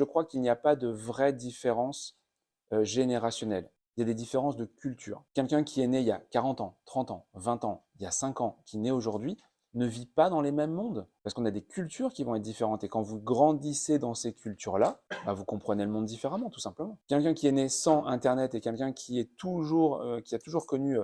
Je crois qu'il n'y a pas de vraie différence générationnelle. Il y a des différences de culture. Quelqu'un qui est né il y a 40 ans, 30 ans, 20 ans, il y a 5 ans, qui naît aujourd'hui, ne vit pas dans les mêmes mondes. Parce qu'on a des cultures qui vont être différentes. Et quand vous grandissez dans ces cultures-là, bah, vous comprenez le monde différemment, tout simplement. Quelqu'un qui est né sans Internet et quelqu'un qui a toujours connu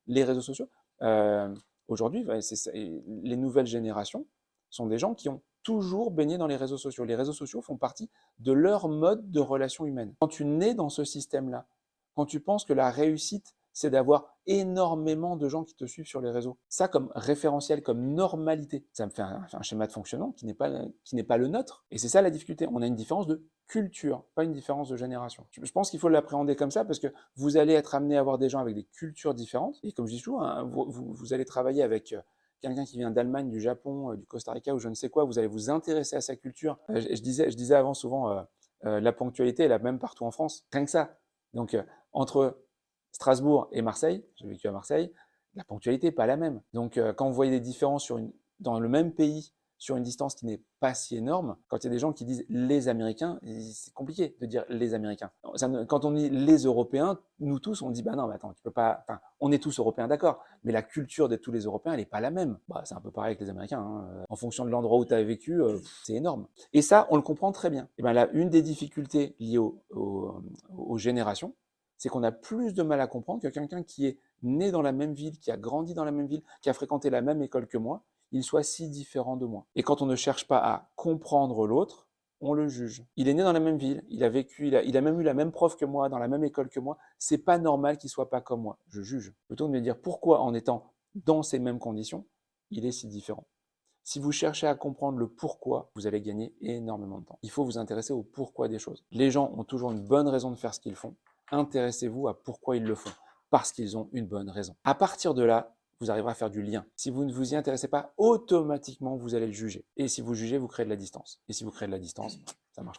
les réseaux sociaux, euh, aujourd'hui, les nouvelles générations sont des gens qui ont toujours baigné dans les réseaux sociaux. Les réseaux sociaux font partie de leur mode de relation humaine. Quand tu nais dans ce système-là, quand tu penses que la réussite, c'est d'avoir énormément de gens qui te suivent sur les réseaux, ça comme référentiel, comme normalité, ça me fait un schéma de fonctionnement qui n'est pas le nôtre. Et c'est ça la difficulté. On a une différence de culture, pas une différence de génération. Je pense qu'il faut l'appréhender comme ça parce que vous allez être amené à avoir des gens avec des cultures différentes. Et comme je dis toujours, hein, vous allez travailler avec quelqu'un qui vient d'Allemagne, du Japon, du Costa Rica ou je ne sais quoi, vous allez vous intéresser à sa culture. Je disais avant souvent, la ponctualité est la même partout en France. Rien que ça. Donc, entre Strasbourg et Marseille, j'ai vécu à Marseille, la ponctualité n'est pas la même. Donc, quand vous voyez des différences dans le même pays, sur une distance qui n'est pas si énorme, quand il y a des gens qui disent les Américains, c'est compliqué de dire les Américains. Quand on dit les Européens, nous tous, on dit bah non, mais attends, tu peux pas. Enfin, on est tous Européens, d'accord, mais la culture de tous les Européens, elle n'est pas la même. Bah, c'est un peu pareil avec les Américains. Hein. En fonction de l'endroit où tu as vécu, c'est énorme. Et ça, on le comprend très bien. Et ben là, une des difficultés liées aux générations, c'est qu'on a plus de mal à comprendre que quelqu'un qui est né dans la même ville, qui a grandi dans la même ville, qui a fréquenté la même école que moi, il soit si différent de moi. Et quand on ne cherche pas à comprendre l'autre, on le juge. Il est né dans la même ville, il a vécu, il a même eu la même prof que moi, dans la même école que moi. C'est pas normal qu'il soit pas comme moi. Je juge. Plutôt que de me dire pourquoi, en étant dans ces mêmes conditions, il est si différent. Si vous cherchez à comprendre le pourquoi, vous allez gagner énormément de temps. Il faut vous intéresser au pourquoi des choses. Les gens ont toujours une bonne raison de faire ce qu'ils font. Intéressez-vous à pourquoi ils le font. Parce qu'ils ont une bonne raison. À partir de là, vous arriverez à faire du lien. Si vous ne vous y intéressez pas, automatiquement, vous allez le juger. Et si vous jugez, vous créez de la distance. Et si vous créez de la distance, ça ne marchera pas.